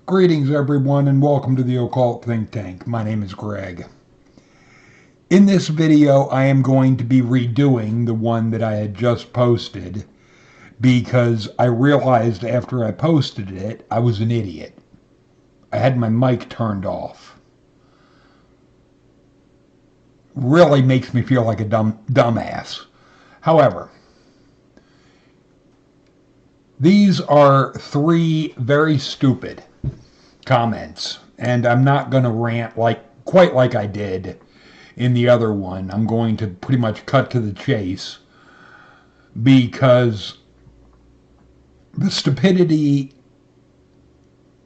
Greetings, everyone, and welcome to the Occult Think Tank. My name is Greg. In this video, I am going to be redoing the one that I had just posted because I realized after I posted it, I was an idiot. I had my mic turned off. Really makes me feel like a dumbass. However, these are three very stupid comments, and I'm not going to rant quite like I did in the other one. I'm going to pretty much cut to the chase because the stupidity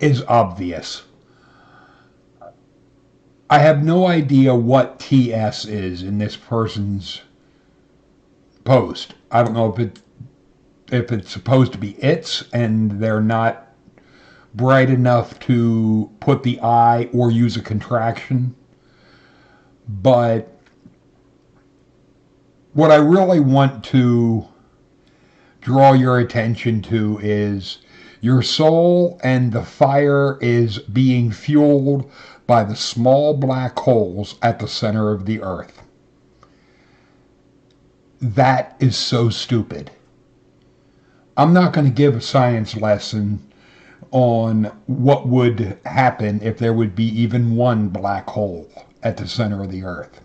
is obvious. I have no idea what TS is in this person's post. I don't know if it's supposed to be it's and they're not bright enough to put the I or use a contraction. But what I really want to draw your attention to is your soul and the fire is being fueled by the small black holes at the center of the earth. That is so stupid. I'm not going to give a science lesson on what would happen if there would be even one black hole at the center of the earth.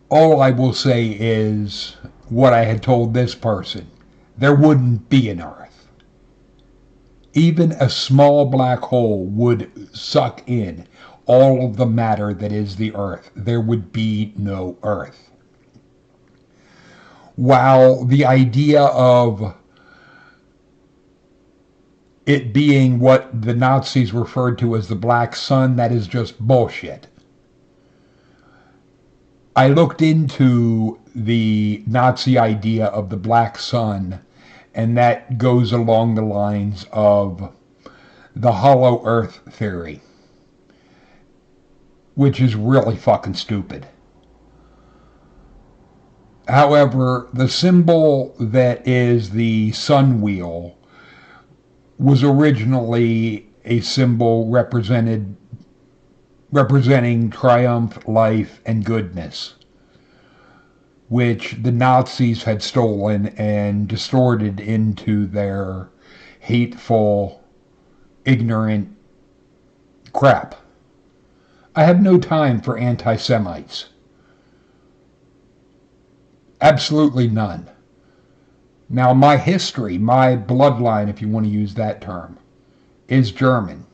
All I will say is what I had told this person. There wouldn't be an earth. Even a small black hole would suck in all of the matter that is the earth. There would be no earth. While the idea of it being what the Nazis referred to as the Black Sun, that is just bullshit. I looked into the Nazi idea of the Black Sun, and that goes along the lines of the hollow earth theory, which is really fucking stupid. However, the symbol that is the sun wheel was originally a symbol representing triumph, life, and goodness, which the Nazis had stolen and distorted into their hateful, ignorant crap. I have no time for anti-Semites. Absolutely none. Now, my history, my bloodline, if you want to use that term, is German.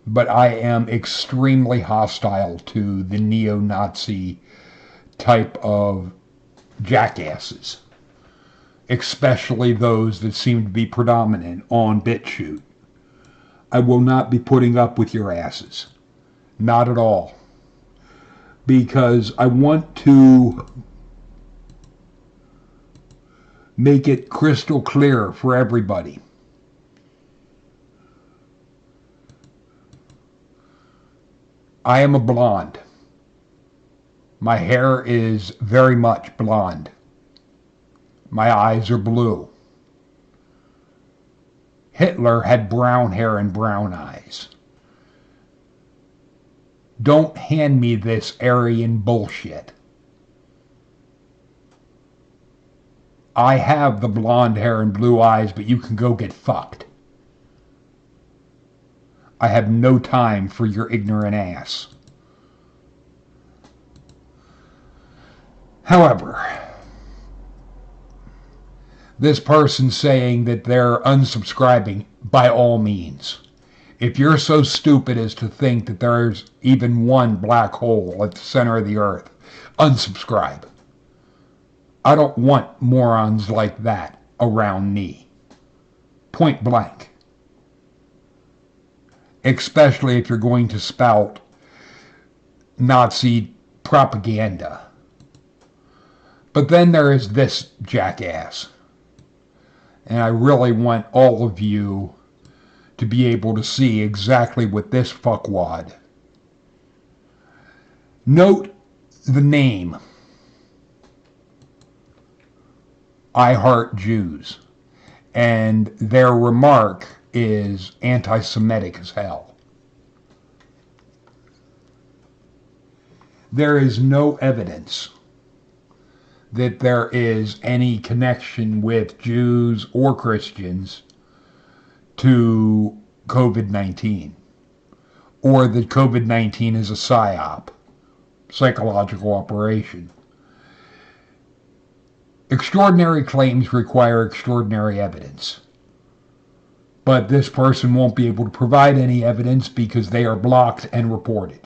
But I am extremely hostile to the neo-Nazi type of jackasses, especially those that seem to be predominant on Bitchute. I will not be putting up with your asses. Not at all. Because I want to make it crystal clear for everybody. I am a blonde. My hair is very much blonde. My eyes are blue. Hitler had brown hair and brown eyes. Don't hand me this Aryan bullshit. I have the blonde hair and blue eyes, but you can go get fucked. I have no time for your ignorant ass. However, this person saying that they're unsubscribing, by all means. If you're so stupid as to think that there's even one black hole at the center of the earth, unsubscribe. I don't want morons like that around me. Point blank. Especially if you're going to spout Nazi propaganda. But then there is this jackass. And I really want all of you to be able to see exactly what this fuckwad. Note the name. I Heart Jews. And their remark is anti-Semitic as hell. There is no evidence that there is any connection with Jews or Christians to COVID-19, or that COVID-19 is a psyop, psychological operation. Extraordinary claims require extraordinary evidence. But this person won't be able to provide any evidence because they are blocked and reported.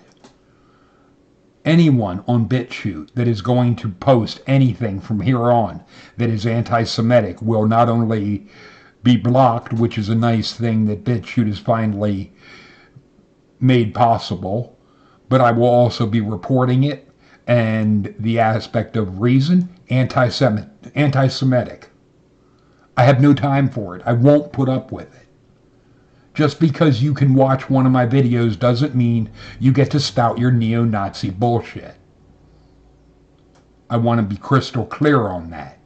Anyone on Bitchute that is going to post anything from here on that is anti-Semitic will not only be blocked, which is a nice thing that Bitchute has finally made possible, but I will also be reporting it, and the aspect of reason, anti-Semitic. I have no time for it. I won't put up with it. Just because you can watch one of my videos doesn't mean you get to spout your neo-Nazi bullshit. I want to be crystal clear on that.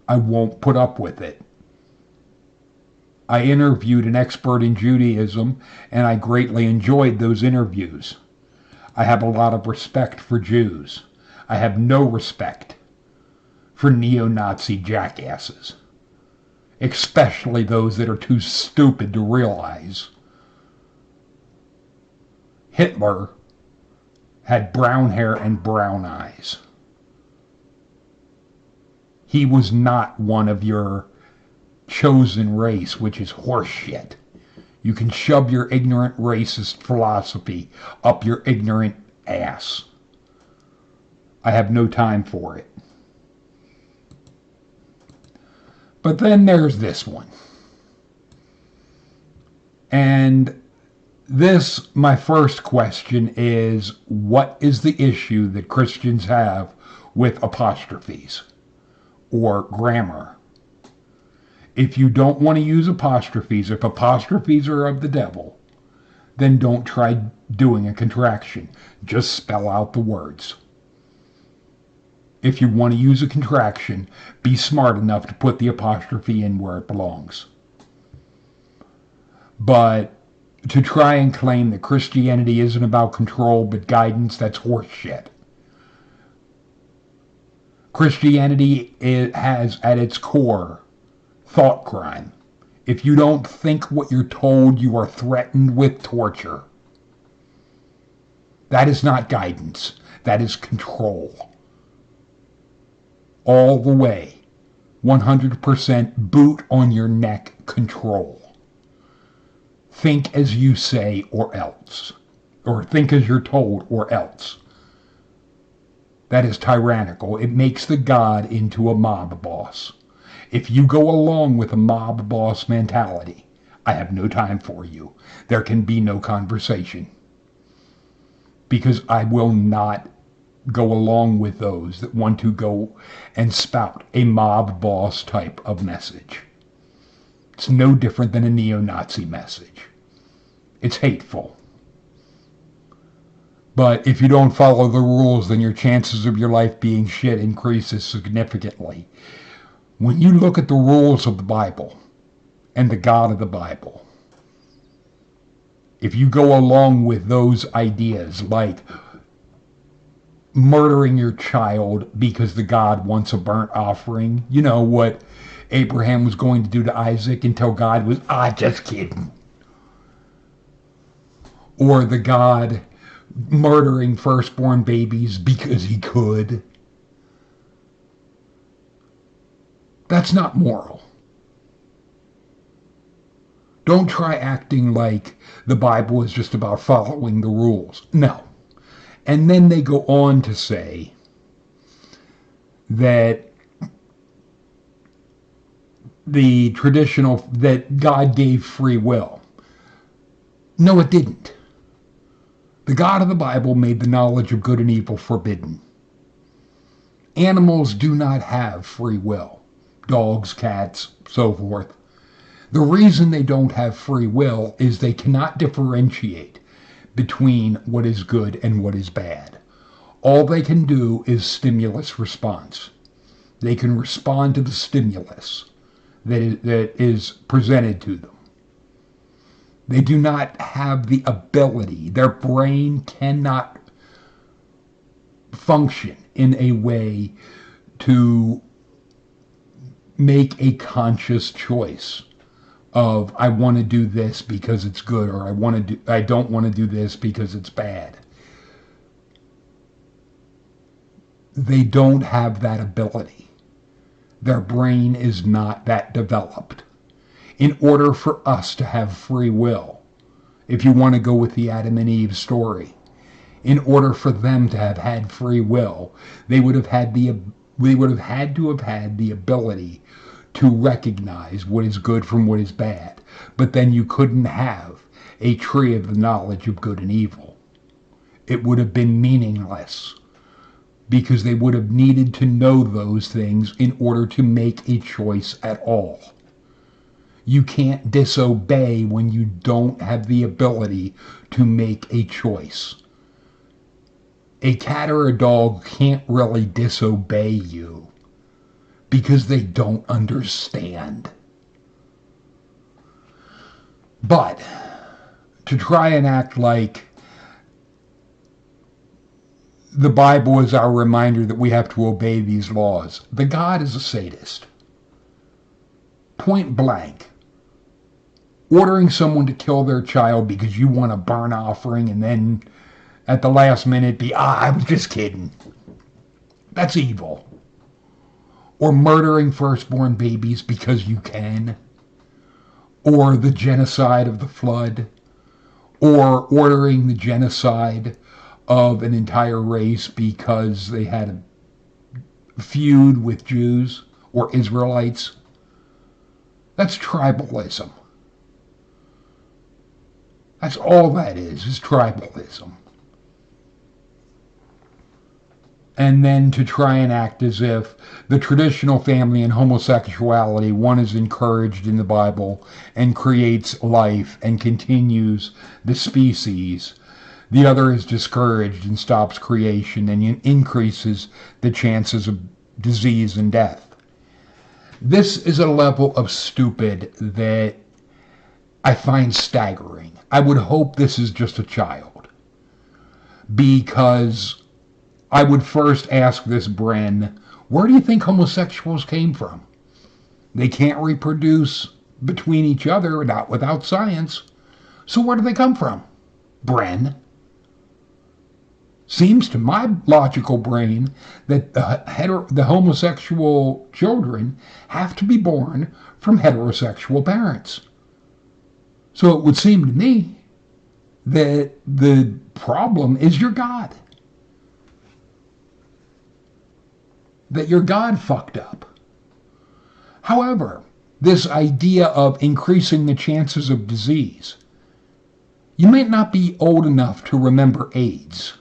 I won't put up with it. I interviewed an expert in Judaism, and I greatly enjoyed those interviews. I have a lot of respect for Jews. I have no respect for neo-Nazi jackasses, especially those that are too stupid to realize Hitler had brown hair and brown eyes. He was not one of your chosen race, which is horseshit. You can shove your ignorant racist philosophy up your ignorant ass. I have no time for it. But then there's this one. And this, my first question is, what is the issue that Christians have with apostrophes or grammar? If you don't want to use apostrophes, if apostrophes are of the devil, then don't try doing a contraction. Just spell out the words. If you want to use a contraction, be smart enough to put the apostrophe in where it belongs. But to try and claim that Christianity isn't about control but guidance, that's horseshit. Christianity has at its core thought crime. If you don't think what you're told, you are threatened with torture. That is not guidance. That is control. All the way. 100% boot on your neck control. Think as you say or else. Or think as you're told or else. That is tyrannical. It makes the God into a mob boss. If you go along with a mob boss mentality, I have no time for you. There can be no conversation. Because I will not go along with those that want to go and spout a mob boss type of message. It's no different than a neo-Nazi message. It's hateful. But if you don't follow the rules, then your chances of your life being shit increases significantly. When you look at the rules of the Bible and the God of the Bible, if you go along with those ideas like murdering your child because the God wants a burnt offering, you know what Abraham was going to do to Isaac until God was, just kidding. Or the God murdering firstborn babies because he could. That's not moral. Don't try acting like the Bible is just about following the rules. No. And then they go on to say that that God gave free will. No, it didn't. The God of the Bible made the knowledge of good and evil forbidden. Animals do not have free will. Dogs, cats, so forth. The reason they don't have free will is they cannot differentiate between what is good and what is bad. All they can do is stimulus response. They can respond to the stimulus. that is presented to them. They do not have the ability. Their brain cannot function in a way to make a conscious choice of I want to do this because it's good, or I don't want to do this because it's bad. They don't have that ability. Their brain is not that developed. In order for us to have free will, if you want to go with the Adam and Eve story, in order for them to have had free will, they would have had to have had the ability to recognize what is good from what is bad. But then you couldn't have a tree of the knowledge of good and evil. It would have been meaningless, because they would have needed to know those things in order to make a choice at all. You can't disobey when you don't have the ability to make a choice. A cat or a dog can't really disobey you because they don't understand. But to try and act like the Bible is our reminder that we have to obey these laws, the God is a sadist. Point blank. Ordering someone to kill their child because you want a burnt offering and then at the last minute be, I was just kidding. That's evil. Or murdering firstborn babies because you can. Or the genocide of the flood. Or ordering the genocide of an entire race because they had a feud with Jews or Israelites. That's tribalism. That's all that is tribalism. And then to try and act as if the traditional family and homosexuality, one is encouraged in the Bible and creates life and continues the species. The other is discouraged and stops creation and increases the chances of disease and death. This is a level of stupid that I find staggering. I would hope this is just a child, because I would first ask this Bren, where do you think homosexuals came from? They can't reproduce between each other without science. So where do they come from, Bren? Seems to my logical brain that the homosexual children have to be born from heterosexual parents. So it would seem to me that the problem is your God. That your God fucked up. However, this idea of increasing the chances of disease, you might not be old enough to remember AIDS,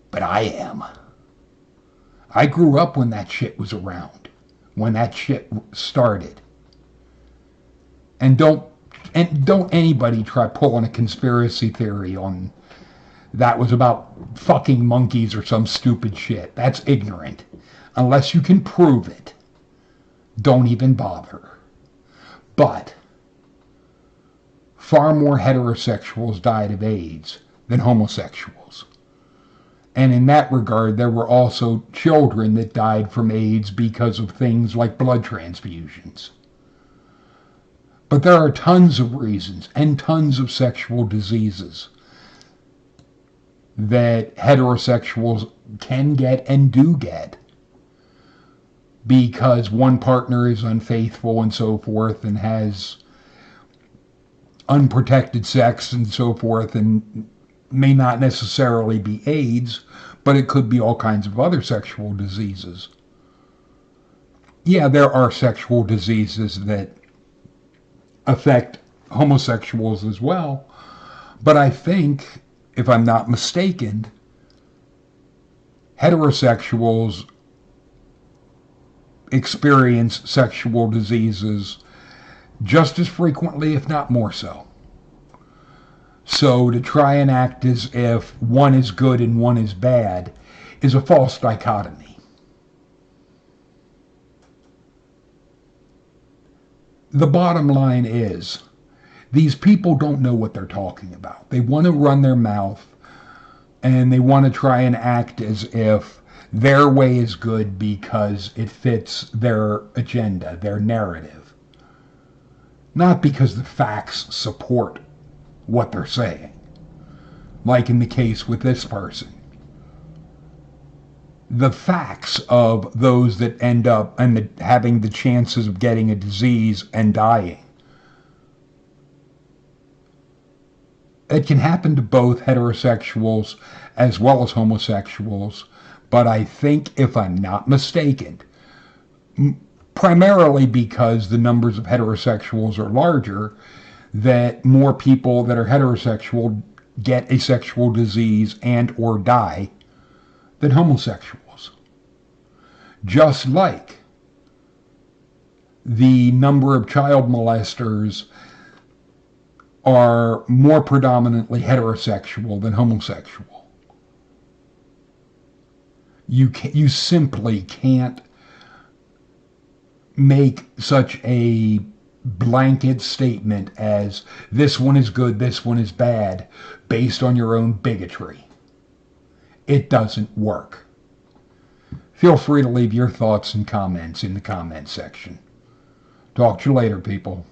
but I am. I grew up when that shit was around, when that shit started. And don't anybody try pulling a conspiracy theory on that was about fucking monkeys or some stupid shit. That's ignorant. Unless you can prove it, don't even bother. But far more heterosexuals died of AIDS than homosexuals. And in that regard, there were also children that died from AIDS because of things like blood transfusions. But there are tons of reasons and tons of sexual diseases that heterosexuals can get and do get because one partner is unfaithful and so forth and has unprotected sex and so forth, and may not necessarily be AIDS, but it could be all kinds of other sexual diseases. Yeah, there are sexual diseases that affect homosexuals as well, but I think, if I'm not mistaken, heterosexuals experience sexual diseases just as frequently, if not more so. So to try and act as if one is good and one is bad is a false dichotomy. the bottom line is, these people don't know what they're talking about. They want to run their mouth and they want to try and act as if their way is good because it fits their agenda, their narrative. Not because the facts support what they're saying. Like in the case with this person. The facts of those that end up and having the chances of getting a disease and dying. It can happen to both heterosexuals as well as homosexuals, but I think, if I'm not mistaken, primarily because the numbers of heterosexuals are larger, that more people that are heterosexual get a sexual disease and or die than homosexuals. Just like the number of child molesters are more predominantly heterosexual than homosexual. You simply can't make such a blanket statement as this one is good, this one is bad, based on your own bigotry. It doesn't work. Feel free to leave your thoughts and comments in the comment section. Talk to you later, people.